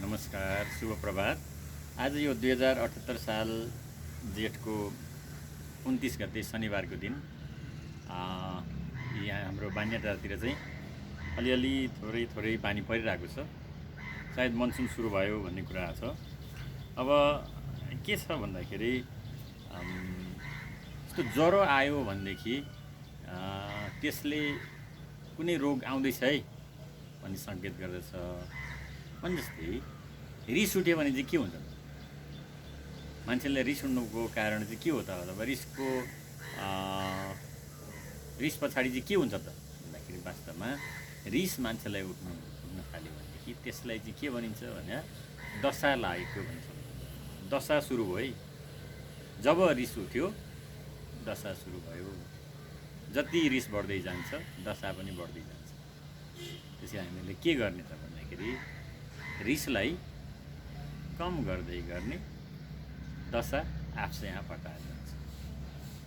नमस्कार, शुभ प्रभात। आज यो 2078 साल जेठको 29 गते शनिबारको दिन यहाँ हाम्रो बान्यटारतिर चाहिँ अलिअलि थोरै पानी परिरहेको छ। सायद मनसुन सुरु भयो भन्ने कुरा छ। अब के छ भन्दाखेरि यस्तो ज्वरो आयो भनेदेखि त्यसले कुनै रोग आउँदैछ है भन्ने सङ्केत गर्दछ। अनि जस्तै रिस उठ्यो भने चाहिँ के हुन्छ? मान्छेले रिस उठ्नुको कारण चाहिँ के हो त? अब रिस पछाडि चाहिँ के हुन्छ त भन्दाखेरि वास्तवमा रिस मान्छेलाई उठ्न थाल्यो भनेदेखि त्यसलाई चाहिँ के भनिन्छ भने दशा लागेको भन्छ। दशा सुरु भयो है। जब रिस उठ्यो दशा सुरु भयो। जति रिस बढ्दै जान्छ दशा पनि बढ्दै जान्छ। त्यसैले हामीले के गर्ने त भन्दाखेरि रिसलाई कम गर्दै गर्ने दशा आफसे यहाँ पटाएर जान्छ।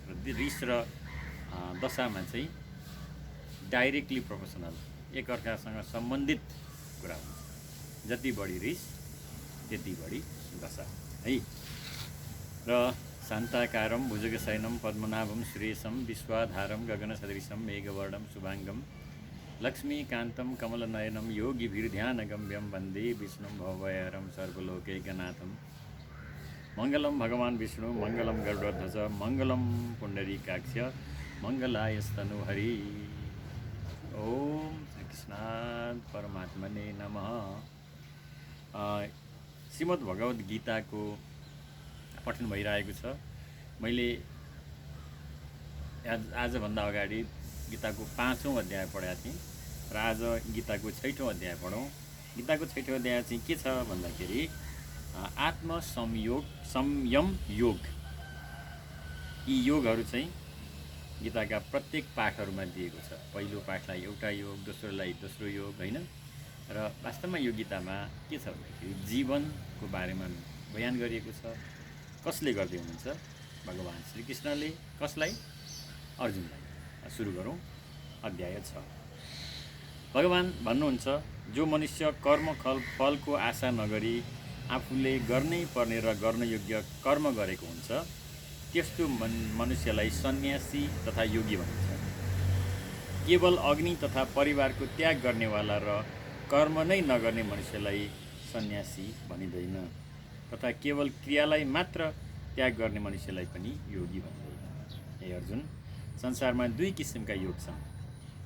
र रिस र दशामा चाहिँ डाइरेक्टली प्रोपोर्सनल एकअर्कासँग सम्बन्धित कुरा हुन्छ। जति बढी रिस त्यति बढी दशा है। र शान्ताकारं भुजगशयनं पद्मनाभं सुरेशं विश्वाधारं गगनसदृशं मेघवर्णं शुभाङ्गं लक्ष्मीकान्तं कमलनयनं योगिभिर्ध्यानगम्यं वन्दे विष्णुं भवभयहरं सर्वलोकैकनाथं। मङ्गलं भगवान् विष्णु मङ्गलं गरुडध्वज मङ्गलं पुण्डरीकाक्ष मङ्गलायस्तनुहरि। ओम श्री कृष्ण परमात्मने नमः। श्रीमद् भगवद् गीताको पठन भइरहेको छ। मैले आजभन्दा अगाडि गीताको 5औं अध्याय पढेको थिएँ र आज गीताको 6औं अध्याय पढौँ। गीताको 6औं अध्याय चाहिँ के छ भन्दाखेरि संयम योग। यी योगहरू चाहिँ गीताका प्रत्येक पाठहरूमा दिएको छ। पहिलो पाठलाई एउटा योग, दोस्रोलाई दोस्रो योग होइन। र वास्तवमा यो गीतामा के छ भन्दाखेरि जीवनको बारेमा बयान गरिएको छ। कसले गर्दै हुनुहुन्छ? भगवान् श्रीकृष्णले। कसलाई? अर्जुनलाई। सुरु गरौँ। अध्याय 6। भगवान् भन्नुहुन्छ, जो मनुष्य कर्म फलको आशा नगरी आफूले गर्नै पर्ने र गर्न योग्य कर्म गरेको हुन्छ त्यस्तो मनुष्यलाई सन्यासी तथा योगी भनिन्छ। केवल अग्नि तथा परिवारको त्याग गर्नेवाला र कर्म नै नगर्ने मनुष्यलाई सन्यासी भनिँदैन तथा केवल क्रियालाई मात्र त्याग गर्ने मनुष्यलाई पनि योगी भनिँदैन। हे अर्जुन, संसारमा 2 किसिमका योग छन्।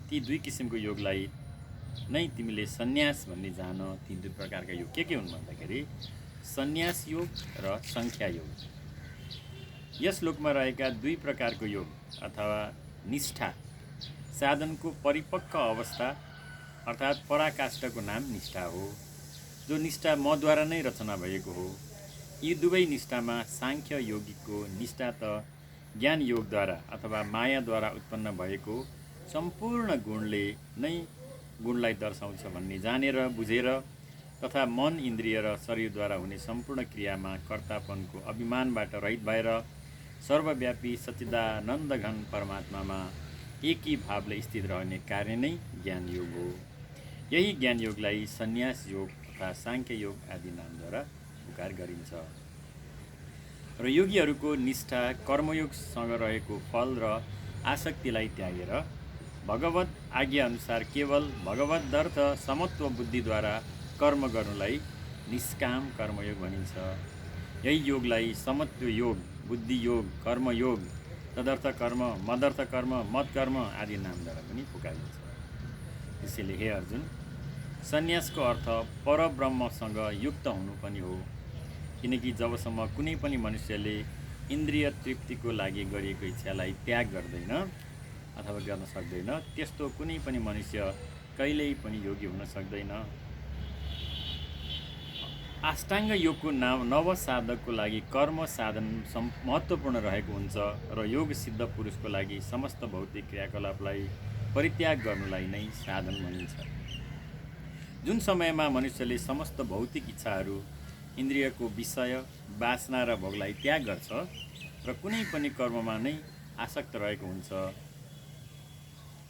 ती 2 किसिमको योगलाई नै तिमीले सन्यास भन्ने जान। ती 2 प्रकारका योग के हुन् भन्दाखेरि सन्यास योग र सङ्ख्या योग। यस लोकमा रहेका 2 प्रकारको योग अथवा निष्ठा साधनको परिपक्व अवस्था अर्थात् पराकाष्ठको नाम निष्ठा हो, जो निष्ठा मद्वारा नै रचना भएको हो। यी दुवै निष्ठामा साङ्ख्य योगीको निष्ठा त ज्ञान योगद्वारा अथवा मायाद्वारा उत्पन्न भएको सम्पूर्ण गुणले नै गुणलाई दर्शाउँछ भन्ने जानेर बुझेर तथा मन, इन्द्रिय र शरीरद्वारा हुने सम्पूर्ण क्रियामा कर्तापनको अभिमानबाट रहित भएर सर्वव्यापी सच्चिदानन्दघन परमात्मामा एकी भावले स्थित रहने कार्य नै ज्ञान योग हो। यही ज्ञान योगलाई सन्यास योग तथा साङ्ख्य योग आदि नामद्वारा पुकार गरिन्छ। र योगीहरूको निष्ठा कर्मयोगसँग रहेको फल र आसक्तिलाई त्यागेर भगवत आज्ञा अनुसार केवल भगवदर्थ समत्व बुद्धिद्वारा कर्म गर्नुलाई निष्काम कर्मयोग भनिन्छ। यही योगलाई समत्व योग, बुद्धि योग, कर्मयोग, तदर्थ कर्म, मदर्थ कर्म, मत कर्म आदि नामद्वारा पनि पुकारिन्छ। त्यसैले हे अर्जुन, सन्यासको अर्थ परब्रह्मसँग युक्त हुनु पनि हो। किनकि जबसम्म कुनै पनि मनुष्यले इन्द्रिय तृप्तिको लागि गरिएको इच्छालाई त्याग गर्दैन अथवा गर्न सक्दैन त्यस्तो कुनै पनि मनुष्य कहिल्यै पनि योगी हुन सक्दैन। अष्टाङ्ग योगको नव साधकको लागि कर्म साधन महत्त्वपूर्ण रहेको हुन्छ र योग सिद्ध पुरुषको लागि समस्त भौतिक क्रियाकलापलाई परित्याग गर्नुलाई नै साधन भनिन्छ। जुन समयमा मनुष्यले समस्त भौतिक इच्छाहरू, इन्द्रियको विषय, वासना र भोगलाई त्याग गर्छ र कुनै पनि कर्ममा नै आसक्त रहेको हुन्छ,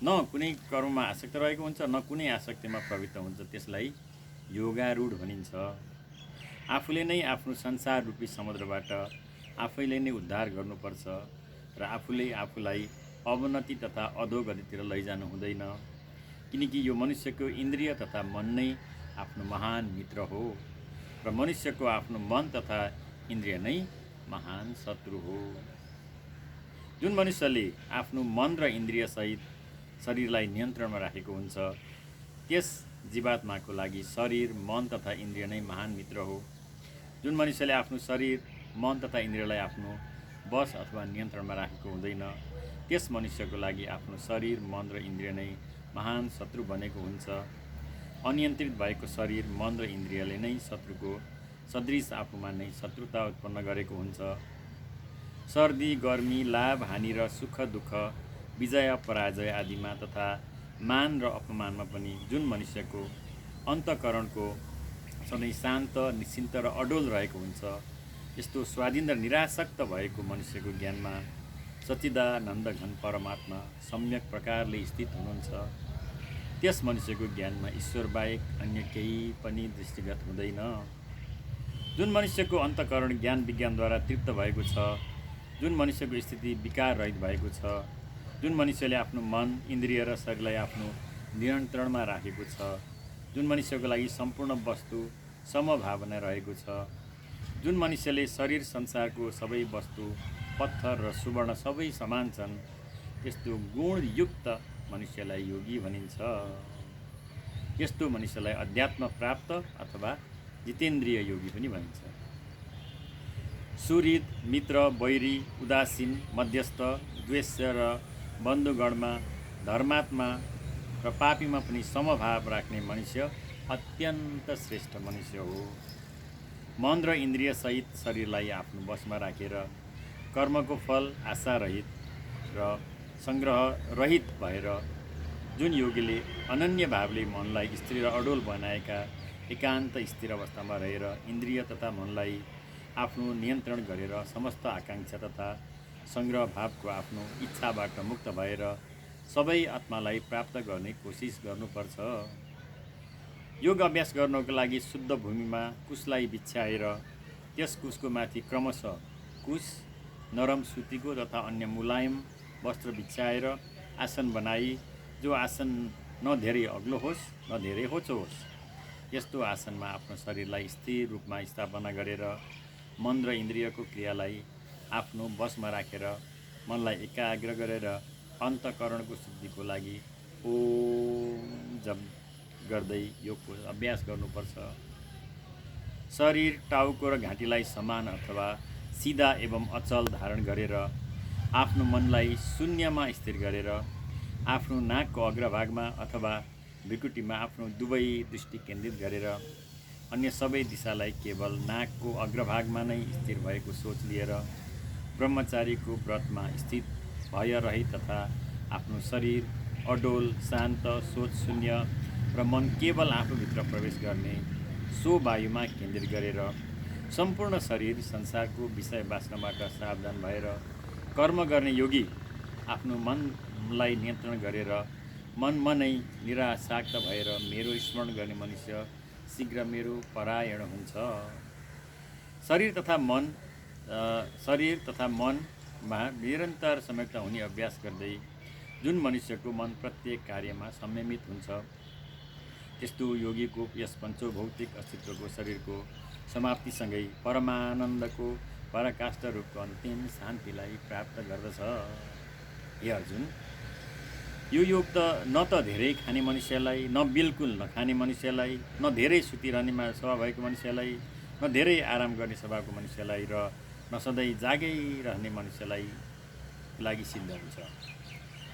न कुनै कर्ममा आसक्त रहेको हुन्छ न कुनै आसक्तिमा प्रवृत्त हुन्छ, त्यसलाई योगारूढ भनिन्छ। आफूले नै आफ्नो संसार रूपी समुद्रबाट आफैले नै उद्धार गर्नुपर्छ र आफूले आफूलाई अवनति तथा अधोगतितिर लैजानु हुँदैन, किनकि यो मनुष्यको इन्द्रिय तथा मन नै आफ्नो महान मित्र हो र मनुष्यको आफ्नो मन तथा इन्द्रिय नै महान शत्रु हो। जुन मनुष्यले आफ्नो मन र इन्द्रिय सहित शरीरलाई नियन्त्रणमा राखेको हुन्छ, त्यस जीवात्माको लागि शरीर, मन तथा इन्द्रिय नै महान मित्र हो। जुन मनुष्यले आफ्नो शरीर, मन तथा इन्द्रियलाई आफ्नो बस अथवा नियन्त्रणमा राखेको हुँदैन, त्यस मनुष्यको लागि आफ्नो शरीर, मन र इन्द्रिय नै महान शत्रु बनेको हुन्छ। अनियन्त्रित भएको शरीर, मन र इन्द्रियले नै शत्रुको सदृश आफूमा नै शत्रुता उत्पन्न गरेको हुन्छ। सर्दी, गर्मी, लाभ, हानि र सुख दुःख, विजय पराजय आदिमा तथा मान र अपमानमा पनि जुन मनुष्यको अन्तःकरणको सधैँ शान्त, निश्चिन्त र अडोल रहेको हुन्छ, यस्तो स्वाधीन र निरासक्त भएको मनुष्यको ज्ञानमा सच्चिदानन्द घन परमात्मा सम्यक प्रकारले स्थित हुनुहुन्छ। त्यस मनुष्यको ज्ञानमा ईश्वर बाहेक अन्य केही पनि दृष्टिगत हुँदैन। जुन मनुष्यको अन्तःकरण ज्ञान विज्ञानद्वारा तृप्त भएको छ, जुन मनुष्यको स्थिति विकार रहित भएको छ, जुन मनुष्यले आफ्नो मन, इन्द्रिय र शरीरलाई आफ्नो नियन्त्रणमा राखेको छ, जुन मनुष्यको लागि सम्पूर्ण वस्तु समभावना रहेको छ, जुन मनुष्यले शरीर, संसारको सबै वस्तु, पत्थर र सुवर्ण सबै समान छन्, त्यस्तो गुणयुक्त मनुष्यलाई योगी भनिन्छ। यस्तो मनुष्यलाई अध्यात्म प्राप्त अथवा जितेन्द्रिय योगी पनि भनिन्छ। सुहृद, मित्र, वैरी, उदासीन, मध्यस्थ, द्वेष्य र बन्धुगणमा, धर्मात्मा र पापीमा पनि समभाव राख्ने मनुष्य अत्यन्त श्रेष्ठ मनुष्य हो। मन र इन्द्रिय सहित शरीरलाई आफ्नो बसमा राखेर कर्मको फल आशा रहित र सङ्ग्रह रहित भएर जुन योगीले अनन्य भावले मनलाई स्थिर र अडोल बनाएका एकान्त स्थिर अवस्थामा रहेर इन्द्रिय तथा मनलाई आफ्नो नियन्त्रण गरेर समस्त आकाङ्क्षा तथा सङ्ग्रह भावको आफ्नो इच्छाबाट मुक्त भएर सबै आत्मालाई प्राप्त गर्ने कोसिस गर्नुपर्छ। योग अभ्यास गर्नको लागि शुद्ध भूमिमा कुशलाई बिछ्याएर त्यस कुशको माथि क्रमशः कुश, नरम सुतीको तथा अन्य मुलायम वस्त्र बिछ्याएर आसन बनाई, जो आसन न धेरै अग्लो होस् न धेरै होचो होस्, यस्तो आसनमा आफ्नो शरीरलाई स्थिर रूपमा स्थापना गरेर मन र इन्द्रियको क्रियालाई आफ्नो बसमा राखेर मनलाई एकाग्र गरेर अन्तःकरणको शुद्धिको लागि ओम जप गर्दै योगको अभ्यास गर्नुपर्छ। शरीर, टाउको र घाँटीलाई समान अथवा सिधा एवं अचल धारण गरेर आफ्नो मनलाई शून्यमा स्थिर गरेर आफ्नो नाकको अग्रभागमा अथवा भृकुटीमा आफ्नो दुवै दृष्टि केन्द्रित गरेर अन्य सबै दिशालाई केवल नाकको अग्रभागमा नै स्थिर भएको सोच लिएर ब्रह्मचारीको व्रतमा स्थित भय रहित तथा आफ्नो शरीर अडोल, शान्त, सोच शून्य र मन केवल आफूभित्र प्रवेश गर्ने सो वायुमा केन्द्रित गरेर सम्पूर्ण शरीर संसारको विषय वासनाबाट सावधान भएर कर्म गर्ने योगी आफ्नो मनलाई नियन्त्रण गरेर मनै निरासक्त भएर मेरो स्मरण गर्ने मनुष्य शीघ्र मेरो परायण हुन्छ। शरीर तथा मनमा निरन्तर संयक्त हुने अभ्यास गर्दै जुन मनुष्यको मन प्रत्येक कार्यमा संयमित हुन्छ, त्यस्तो योगीको यस पञ्चभौतिक अस्तित्वको शरीरको समाप्तिसँगै परमानन्दको पराकाष्ठ रूपको अन्तिम शान्तिलाई प्राप्त गर्दछ। हे अर्जुन, यो योग त न त धेरै खाने मनुष्यलाई, न बिल्कुल नखाने मनुष्यलाई, न धेरै सुतिरहने स्वभाव भएको मनुष्यलाई, न धेरै आराम गर्ने स्वभावको मनुष्यलाई र न सधैँ जागै रहने मनुष्यलाई लागि सिद्ध हुन्छ।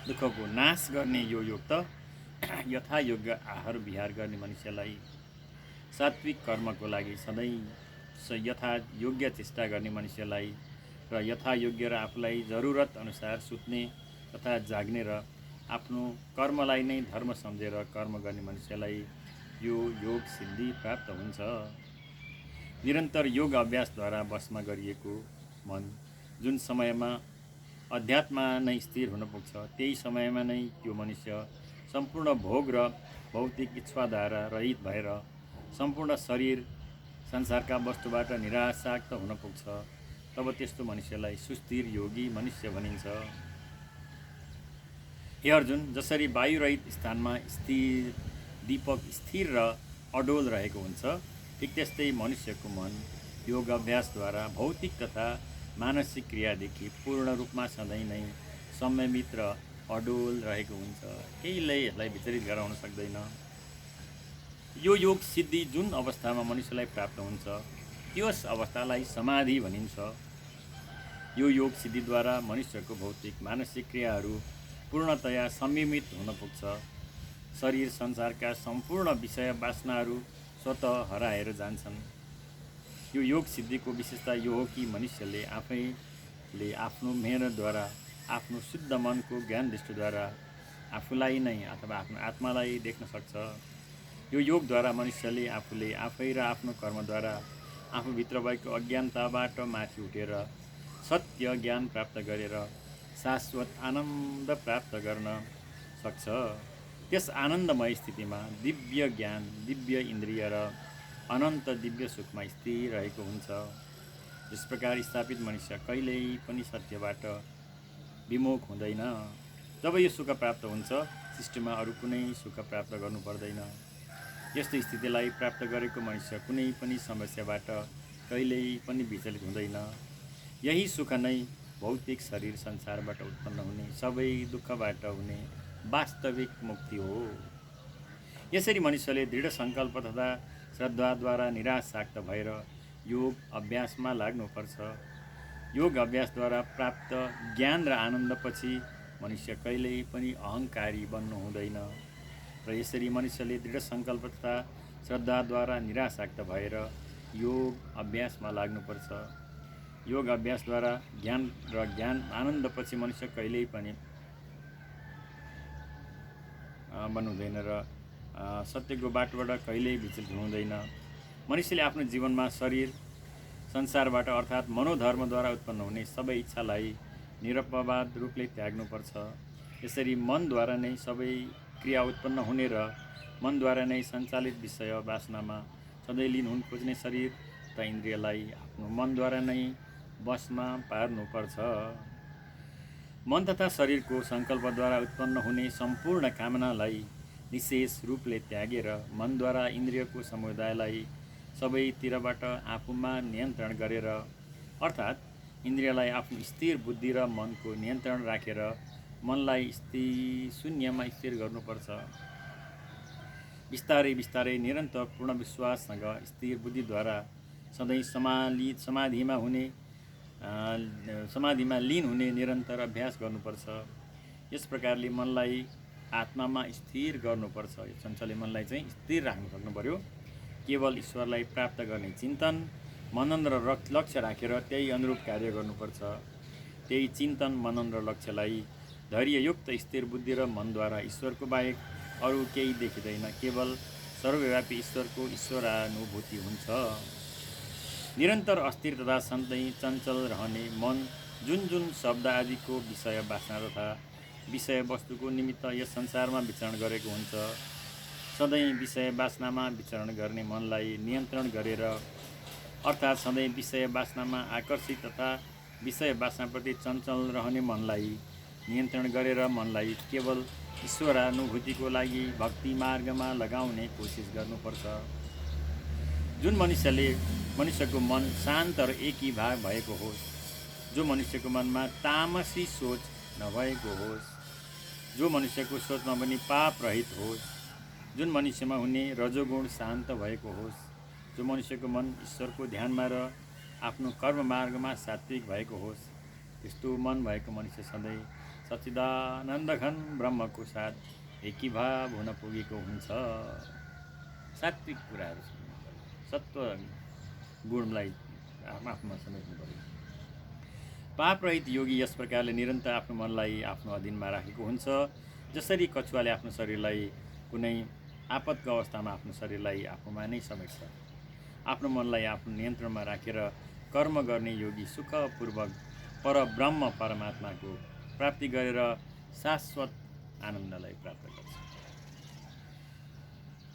दुःखको नाश गर्ने यो योग त यथा योग्य आहार विहार गर्ने मनुष्यलाई, सात्विक कर्मको लागि सधैँ यथा योग्य चेष्टा गर्ने मनुष्यलाई र यथा योग्य र आफूलाई जरुरत अनुसार सुत्ने तथा जाग्ने र आफ्नो कर्मलाई नै धर्म सम्झेर कर्म गर्ने मनुष्यलाई यो योग सिद्धि प्राप्त हुन्छ। निरन्तर योग अभ्यासद्वारा वशमा गरिएको मन जुन समयमा अध्यात्ममा नै स्थिर हुन पुग्छ, त्यही समयमा नै त्यो मनुष्य सम्पूर्ण भोग र भौतिक इच्छाद्वारा रहित भएर सम्पूर्ण शरीर संसारका वस्तुबाट निरासक्त हुन पुग्छ, तब त्यस्तो मनुष्यलाई सुस्थिर योगी मनुष्य भनिन्छ। हे अर्जुन, जसरी वायुरहित स्थानमा स्थिर दीपक स्थिर र अडोल रहेको हुन्छ, ठिक त्यस्तै मनुष्यको मन योग अभ्यासद्वारा भौतिक तथा मानसिक क्रियादेखि पूर्ण रूपमा सधैँ नै संयमित र अडोल रहेको हुन्छ। केहीले यसलाई विचलित गराउन सक्दैन। यो योग सिद्धि जुन अवस्थामा मनुष्यलाई प्राप्त हुन्छ, त्यस अवस्थालाई समाधि भनिन्छ। यो योग सिद्धिद्वारा मनुष्यको भौतिक मानसिक क्रियाहरू पूर्णतया संयमित हुन पुग्छ। शरीर संसारका सम्पूर्ण विषय वासनाहरू स्वतः हराएर जान्छन्। यो योग सिद्धिको विशेषता यो हो कि मनुष्यले आफैले आफ्नो मेहनतद्वारा, आफ्नो शुद्ध मनको ज्ञान दृष्टिद्वारा आफूलाई नै अथवा आफ्नो आत्मालाई देख्न सक्छ। यो योगद्वारा मनुष्यले आफूले आफै र आफ्नो कर्मद्वारा आफूभित्र भएको अज्ञानताबाट माथि उठेर सत्य ज्ञान प्राप्त गरेर शाश्वत आनन्द प्राप्त गर्न सक्छ। त्यस आनन्दमय स्थितिमा दिव्य ज्ञान, दिव्य इन्द्रिय र अनन्त दिव्य सुखमा स्थिर रहेको हुन्छ। यस प्रकार स्थापित मनुष्य कहिल्यै पनि सत्यबाट विमुख हुँदैन। जब यो सुख प्राप्त हुन्छ, सृष्टिमा अरू कुनै सुख प्राप्त गर्नु पर्दैन। यस्तो स्थितिलाई प्राप्त गरेको मनुष्य कुनै पनि समस्याबाट कहिल्यै पनि विचलित हुँदैन। यही सुख नै भौतिक शरीर संसारबाट उत्पन्न हुने सबै दुःखबाट हुने वास्तविक मुक्ति हो। यसरी मनुष्यले दृढ सङ्कल्प तथा श्रद्धाद्वारा निरासक्त भएर योग अभ्यासमा लाग्नुपर्छ। योग अभ्यासद्वारा प्राप्त ज्ञान र आनन्दपछि मनुष्य कहिल्यै पनि अहङ्कारी बन्नु हुँदैन र यसरी मनुष्यले दृढ सङ्कल्प तथा श्रद्धाद्वारा निरासक्त भएर योग अभ्यासमा लाग्नुपर्छ। योग अभ्यासद्वारा ज्ञान र आनन्दपछि मनुष्य कहिल्यै पनि बन्नु हुँदैन र सत्यको बाटोबाट कहिल्यै विचलित हुँदैन। मनुष्यले आफ्नो जीवनमा शरीर संसारबाट अर्थात् मनोधर्मद्वारा उत्पन्न हुने सबै इच्छालाई निरपवाद रूपले त्याग्नुपर्छ। यसरी मनद्वारा नै सबै क्रिया उत्पन्न हुने र मनद्वारा नै सञ्चालित विषय वासनामा सधैँ लिन हुन खोज्ने शरीर तथा इन्द्रियलाई आफ्नो मनद्वारा नै वशमा पार्नुपर्छ। मन तथा शरीरको सङ्कल्पद्वारा उत्पन्न हुने सम्पूर्ण कामनालाई निशेष रूपले त्यागेर मनद्वारा इन्द्रियको समुदायलाई सबैतिरबाट आफूमा नियन्त्रण गरेर अर्थात् इन्द्रियलाई आफ्नो स्थिर बुद्धि र मनको नियन्त्रण राखेर मनलाई शून्यमा स्थिर गर्नुपर्छ। बिस्तारै बिस्तारै निरन्तर पूर्ण विश्वाससँग स्थिर बुद्धिद्वारा सधैँ समाधिमा लीन हुने निरन्तर अभ्यास गर्नुपर्छ। यस प्रकारले मनलाई आत्मामा स्थिर गर्नुपर्छ। यो चञ्चले मनलाई चाहिँ स्थिर राख्नु सक्नु पर्यो। केवल ईश्वरलाई प्राप्त गर्ने चिन्तन, मनन र लक्ष्य राखेर त्यही अनुरूप कार्य गर्नुपर्छ। त्यही चिन्तन, मनन र लक्ष्यलाई धैर्ययुक्त स्थिर बुद्धि र मनद्वारा ईश्वरको बाहेक अरू केही देखिँदैन। केवल सर्वव्यापी ईश्वरको ईश्वरानुभूति हुन्छ। निरन्तर अस्थिर तथा सधैँ चञ्चल रहने मन जुन जुन शब्द आदिको विषय वासना तथा विषय वस्तुको निमित्त यस संसारमा विचरण गरेको हुन्छ, सधैँ विषय वासनामा विचरण गर्ने मनलाई नियन्त्रण गरेर अर्थात् सधैँ विषय वासनामा आकर्षित तथा विषय वासनाप्रति चञ्चल रहने मनलाई नियन्त्रण गरेर मनलाई केवल ईश्वरानुभूतिको लागि भक्ति मार्गमा लगाउने कोसिस गर्नुपर्छ। जुन मनुष्यको मन शान्त र एकीभाव भएको होस्, जो मनुष्यको मनमा तामसी सोच नभएको होस्, जो मनुष्यको सोचमा पनि पाप रहित होस्, जुन मनुष्यमा हुने रजोगुण शान्त भएको होस्, जो मनुष्यको मन ईश्वरको ध्यानमा र आफ्नो कर्म मार्गमा सात्विक भएको होस्, त्यस्तो मन भएको मनुष्य सधैँ सच्चिदानन्द घन ब्रह्मको साथ एकीभाव हुन पुगेको हुन्छ। सात्विक कुराहरू सत्व गुणलाई आफूमा समेट्नु पर्यो। पाप रहित योगी यस प्रकारले निरन्तर आफ्नो मनलाई आफ्नो अधीनमा राखेको हुन्छ। जसरी कछुवाले आफ्नो शरीरलाई कुनै आपतको अवस्थामा आफ्नो शरीरलाई आफूमा नै समेट्छ, आफ्नो मनलाई आफ्नो नियन्त्रणमा राखेर कर्म गर्ने योगी सुखपूर्वक परब्रह्म परमात्माको प्राप्ति गरेर शाश्वत आनन्दलाई प्राप्त गर्छ।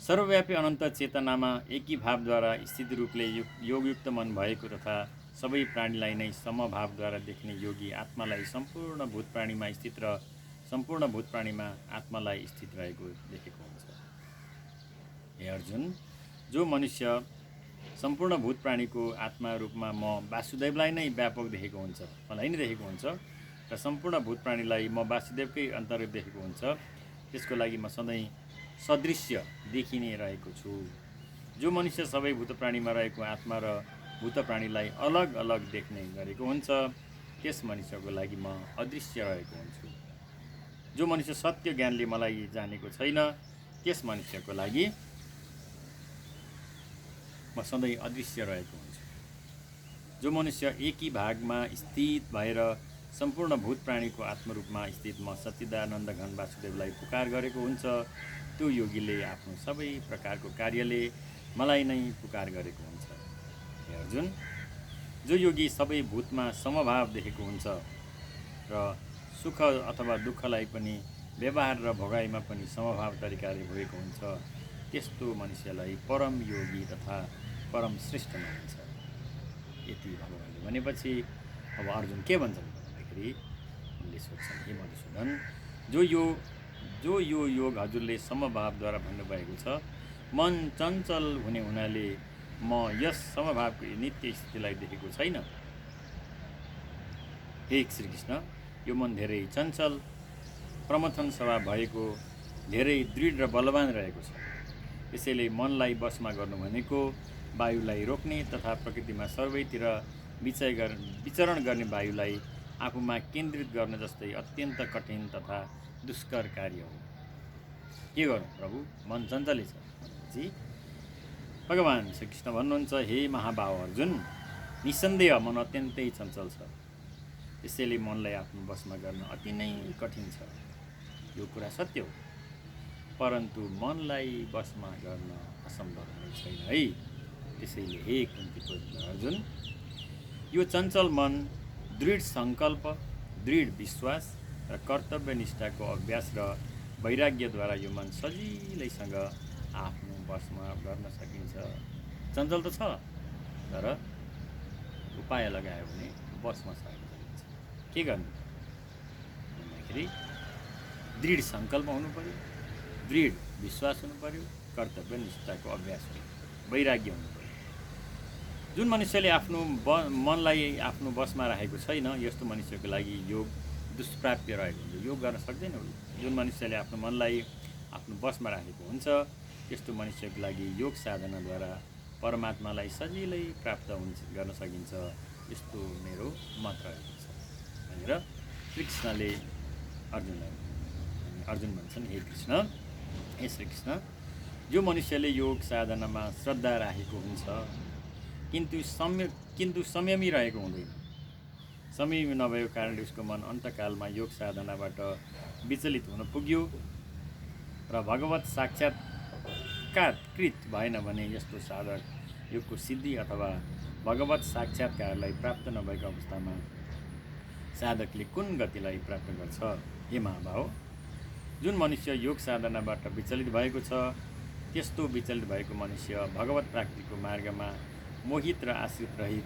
सर्वव्यापी अनन्त चेतनामा एकी भावद्वारा स्थित रूपले योगयुक्त मन भएको तथा सबै प्राणीलाई नै समभावद्वारा देख्ने योगी आत्मालाई सम्पूर्ण भूत प्राणीमा स्थित र सम्पूर्ण भूत प्राणीमा आत्मालाई स्थित रहेको देखेको हुन्छ। हे अर्जुन, जो मनुष्य सम्पूर्ण भूत प्राणीको आत्मा रूपमा म वासुदेवलाई नै व्यापक देखेको हुन्छ, मलाई नै देखेको हुन्छ र सम्पूर्ण भूत प्राणीलाई म वासुदेवकै अन्तर्गत देखेको हुन्छ, त्यसको लागि म सधैँ सदृश्य देखिने रहेको छु। जो मनुष्य सबै भूत प्राणीमा रहेको आत्मा र भूत प्राणीलाई अलग अलग देख्ने गरेको हुन्छ, त्यस मनुष्यको लागि म अदृश्य रहेको हुन्छु। जो मनुष्य सत्य ज्ञानले मलाई जानेको छैन, त्यस मनुष्यको लागि म सधैँ अदृश्य रहेको हुन्छु। जो मनुष्य एकै भागमा स्थित भएर सम्पूर्ण भूत प्राणीको आत्मरूपमा स्थित म सच्चिदानन्द घन वासुदेवलाई पुकार गरेको हुन्छ, त्यो योगीले आफ्नो सबै प्रकारको कार्यले मलाई नै पुकार गरेको हुन्छ। हे अर्जुन, जो योगी सबै भूतमा समभाव देखेको हुन्छ र सुख अथवा दुःखलाई पनि व्यवहार र भोगाइमा पनि समभाव तरिकाले भोगेको हुन्छ, त्यस्तो मनुष्यलाई परम योगी तथा परम श्रेष्ठ मानिन्छ। यति भगवान्ले भनेपछि अब अर्जुन के भन्छन् भन्दाखेरि उनले सोध्छन्, हे मधुसूदन, जो यो योग हजुरले समभावद्वारा भन्नुभएको छ, मन चञ्चल हुने हुनाले म यस समभावको नित्य स्थितिलाई देखेको छैन। हे श्रीकृष्ण, यो मन धेरै चञ्चल प्रमथन स्वभाव भएको, धेरै दृढ र बलवान रहेको छ। त्यसैले मनलाई वशमा गर्नु भनेको वायुलाई रोक्ने तथा प्रकृतिमा सर्वैतिर विचरण गर्ने वायुलाई आफूमा केन्द्रित गर्न जस्तै अत्यन्त कठिन तथा दुष्कर कार्य हो। के गरौँ प्रभु, मन चञ्चलै छ भनेपछि भगवान् श्रीकृष्ण भन्नुहुन्छ, हे महाभाव अर्जुन, निसन्देह मन अत्यन्तै चञ्चल छ। त्यसैले मनलाई आफ्नो वशमा गर्न अति नै कठिन छ। यो कुरा सत्य हो, परन्तु मनलाई वशमा गर्न असम्भव हुने छैन है। त्यसैले हे कुन्ती पुत्र अर्जुन, यो चञ्चल मन दृढ सङ्कल्प, दृढ विश्वास र कर्तव्य निष्ठाको अभ्यास र वैराग्यद्वारा यो मन सजिलैसँग आफ्नो वशमा गर्न सकिन्छ। चञ्चल त छ, तर उपाय लगायो भने वशमा सर्न सकिन्छ। के गर्नु भन्दाखेरि दृढ सङ्कल्प हुनु पर्यो, दृढ विश्वास हुनु पर्यो, कर्तव्य निष्ठाको अभ्यास हुनु पर्यो, वैराग्य हुनु पर्यो। जुन मनुष्यले आफ्नो मनलाई आफ्नो वशमा राखेको छैन, यस्तो मनुष्यको लागि योग दुष्प्राप्य रहेको हुन्छ, योग गर्न सक्दैन। जुन मनुष्यले आफ्नो मनलाई आफ्नो वशमा राखेको हुन्छ, त्यस्तो मनुष्यको लागि योग साधनाद्वारा परमात्मालाई सजिलै प्राप्त गर्न सकिन्छ, यस्तो मेरो मत रहेको छ भनेर श्रीकृष्णले अर्जुन भन्छन्, हे कृष्ण, हे श्रीकृष्ण, जो मनुष्यले योग साधनामा श्रद्धा राखेको हुन्छ किन्तु संयमी रहेको हुँदैन, संयमी नभएको कारणले उसको मन अन्तकालमा योग साधनाबाट विचलित हुन पुग्यो र भगवत साक्षात्कृत भएन भने यस्तो साधक योगको सिद्धि अथवा भगवत साक्षात्कारलाई प्राप्त नभएको अवस्थामा साधकले कुन गतिलाई प्राप्त गर्छ। हे महाभाव, जुन मनुष्य योग साधनाबाट विचलित भएको छ, त्यस्तो विचलित भएको मनुष्य भगवत प्राप्तिको मार्गमा मोहित र आश्रित रहित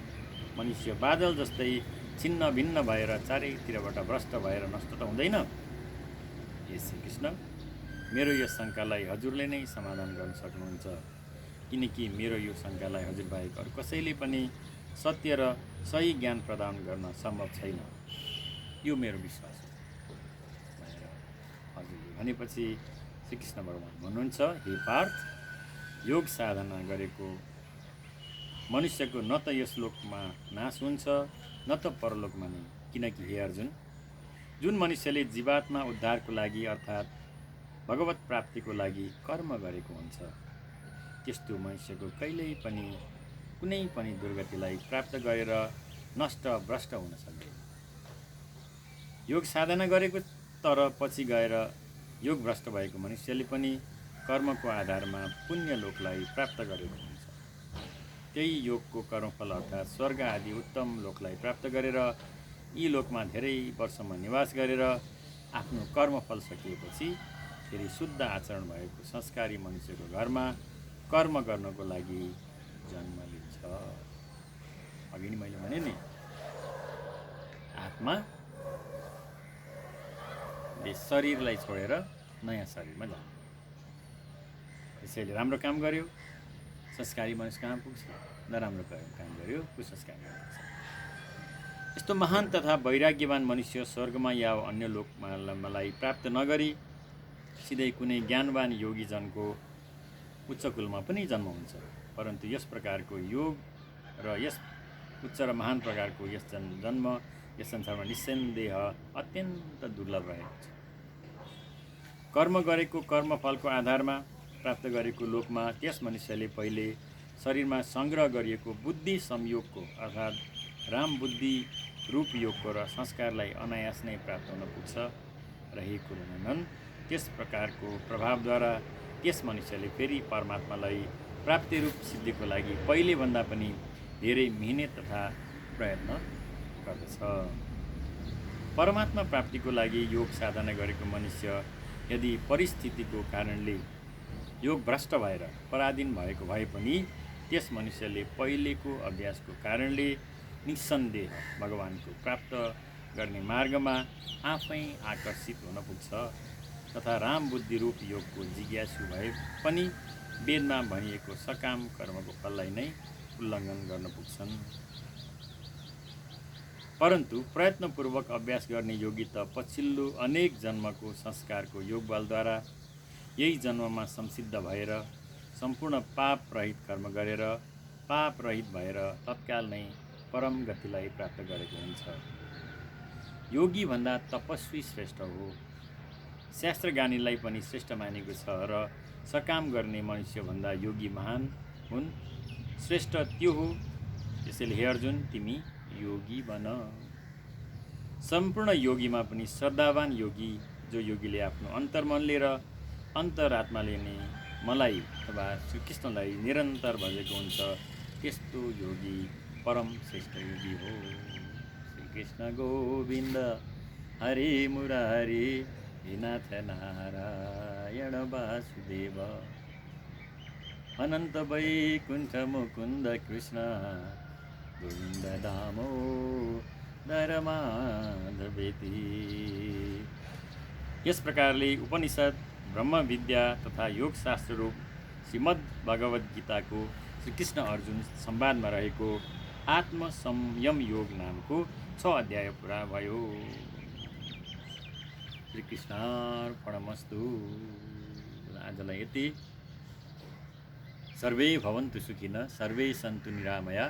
मनुष्य बादल जस्तै छिन्न भिन्न भएर चारैतिरबाट भ्रष्ट भएर नष्ट त हुँदैन। हे श्रीकृष्ण, मेरो यो शङ्कालाई हजुरले नै समाधान गर्न सक्नुहुन्छ, किनकि मेरो यो शङ्कालाई हजुर बाहेक अरू कसैले पनि सत्य र सही ज्ञान प्रदान गर्न सम्भव छैन, यो मेरो विश्वास हो भनेर हजुरले भनेपछि श्रीकृष्ण भगवान् भन्नुहुन्छ, हे पार्थ, योग साधना गरेको मनुष्यको न त यस लोकमा नाश हुन्छ न त परलोकमा नै। किनकि हे अर्जुन, जुन मनुष्यले जीवात्मा उद्धारको लागि अर्थात् भगवत प्राप्तिको लागि कर्म गरेको हुन्छ, त्यस्तो मनुष्यको कहिल्यै पनि कुनै पनि दुर्गतिलाई प्राप्त गरेर नष्ट भ्रष्ट हुन सक्दैन। योग साधना गरेको तर पछि गएर योग भ्रष्ट भएको मनुष्यले पनि कर्मको आधारमा पुण्य लोकलाई प्राप्त गरेको हुन्छ। त्यही योगको कर्मफल अर्थात् स्वर्ग आदि उत्तम लोकलाई प्राप्त गरेर यी लोकमा धेरै वर्षमा निवास गरेर आफ्नो कर्मफल सकिएपछि फेरि शुद्ध आचरण भएको संस्कारी मनुष्यको घरमा कर्म गर्नको लागि जन्म लिन्छ। अघि नै मैले भने नि, आत्माले शरीरलाई छोडेर नयाँ शरीरमा जान्छ। त्यसैले राम्रो काम गर्यो संस्कारी मनुष्य कहाँ पुग्छ, नराम्रो काम गर्यो कुसंस्कारमा पुग्छ। यस्तो महान तथा वैराग्यवान मनुष्य स्वर्गमा या अन्य लोकमालाई प्राप्त नगरी सिधै कुनै ज्ञानवान योगीजनको उच्च कुलमा पनि जन्म हुन्छ। परन्तु यस प्रकारको योग र यस उच्च र महान प्रकारको यस जन्म यस संसारमा निस्सन्देह अत्यन्त दुर्लभ रहेको छ। कर्म गरेको कर्मफलको आधारमा प्राप्त गरेको लोकमा त्यस मनुष्यले पहिले शरीरमा सङ्ग्रह गरिएको बुद्धि संयोगको अर्थात् राम बुद्धि रूप योगको र संस्कारलाई अनायास नै प्राप्त हुन पुग्छ। रही कुरो नैनन् त्यस प्रकारको प्रभावद्वारा त्यस मनुष्यले फेरि परमात्मालाई प्राप्ति रूप सिद्धिको लागि पहिलेभन्दा पनि धेरै मिहिनेत तथा प्रयत्न गर्दछ। परमात्मा प्राप्तिको लागि योग साधना गरेको मनुष्य यदि परिस्थितिको कारणले योग भ्रष्ट भएर पराधीन भएको भए पनि त्यस मनुष्यले पहिलेको अभ्यासको कारणले निस्सन्देह भगवानको प्राप्त गर्ने मार्गमा आफै आकर्षित हुन पुग्छ तथा राम बुद्धि रूप योगको जिज्ञासु भए पनि वेदमा भनिएको सकाम कर्मको फललाई नै उल्लङ्घन गर्न पुग्छन्। परन्तु प्रयत्नपूर्वक अभ्यास गर्ने योगी त पछिल्लो अनेक जन्मको संस्कारको योग बलद्वारा यही जन्ममा संसिद्ध भएर सम्पूर्ण पाप रहित कर्म गरेर पाप रहित भएर तत्काल नै परम गतिलाई प्राप्त गरेको हुन्छ। योगी भन्दा तपस्वी श्रेष्ठ हो। शास्त्रज्ञानीलाई पनि श्रेष्ठ मानेको छ र सकाम गर्ने मनुष्यभन्दा योगी महान हुन्, श्रेष्ठ त्यो हो। त्यसैले हे अर्जुन तिमी योगी बन। सम्पूर्ण योगीमा पनि श्रद्धावान योगी जो योगीले आफ्नो अन्तर्मनले र अन्तरात्माले नै मलाई अथवा श्रीकृष्णलाई निरन्तर भजेको हुन्छ त्यस्तो योगी परम श्रेष्ठ योगी हो। श्रीकृष्ण गोविन्द हरे मुरारी हे नाथ नारायण वासुदेव अनन्त वैकुण्ठ मुकुन्द कृष्ण गोविन्द दामोदर माधवेति। यस प्रकारले उपनिषद ब्रह्म विद्या तथा योग शास्त्र रूप श्रीमद् भगवद गीताको श्रीकृष्ण अर्जुन संवादमा रहेको आत्म संयम योग नामको 6 अध्याय पुरा भयो। श्रीकृष्णार्पणमस्तु। आजलाई यति। सर्वे भवन्तु सुखिनः, सर्वे सन्तु निरामया,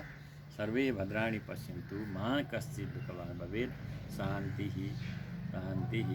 सर्वे भद्राणि पश्यन्तु मा कश्चित् दुःखभाग् भवेत्। शान्तिः शान्तिः।